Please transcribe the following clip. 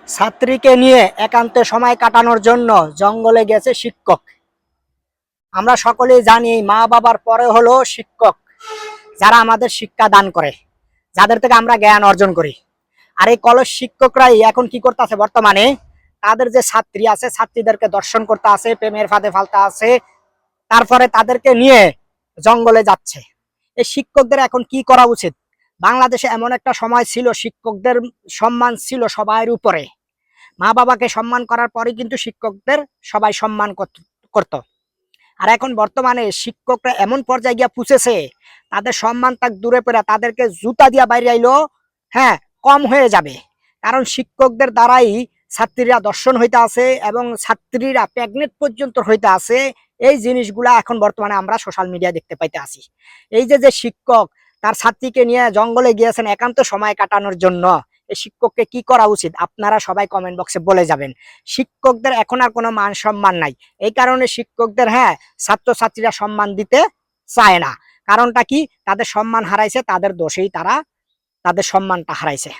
ছাত্রীকে নিয়ে একান্তে সময় কাটানোর জন্য জঙ্গলে গেছে শিক্ষক। আমরা সকলেই জানি মা বাবার পরে হলো শিক্ষক, যারা আমাদের শিক্ষা দান করে, যাদের থেকে আমরা জ্ঞান অর্জন করি। আর এই কলেজ শিক্ষকরাই এখন কি করতেছে, বর্তমানে তাদের যে ছাত্রী আছে ছাত্রীদেরকে দর্শন করতে আছে, প্রেমের ফাঁদে ফালতে আছে, তারপরে তাদেরকে নিয়ে জঙ্গলে যাচ্ছে। এই শিক্ষকদের এখন কি করা উচিত? বাংলাদেশে এমন একটা সময় ছিল শিক্ষকদের সম্মান ছিল সবার উপরে। মা বাবাকে সম্মান করার পরে কিন্তু শিক্ষকদের সবাই সম্মান করত। আর এখন বর্তমানে শিক্ষকরা এমন পর্যায়ে গিয়ে পুষেছে, তাদের সম্মান তাক দূরে পড়ে তাদেরকে জুতা দিয়া বাইরে আইলো হ্যাঁ কম হয়ে যাবে। কারণ শিক্ষকদের দ্বারাই ছাত্রীরা দর্শন হইতে আছে এবং ছাত্রীরা প্রেগনেন্ট পর্যন্ত হইতে আছে। এই জিনিসগুলা এখন বর্তমানে আমরা সোশ্যাল মিডিয়া দেখতে পাইতে আছি। এই যে শিক্ষক তার ছাত্রীকে নিয়ে জঙ্গলে গিয়েছেন একান্ত সময় কাটানোর জন্য, এই শিক্ষককে কি করা উচিত আপনারা সবাই কমেন্ট বক্সে বলে যাবেন। শিক্ষকদের এখন আর কোনো মান সম্মান নাই। এই কারণে শিক্ষকদের ছাত্রছাত্রীরা সম্মান দিতে চায় না। কারণটা কি? তাদের সম্মান হারাইছে, তাদের দোষেই তারা তাদের সম্মানটা হারাইছে।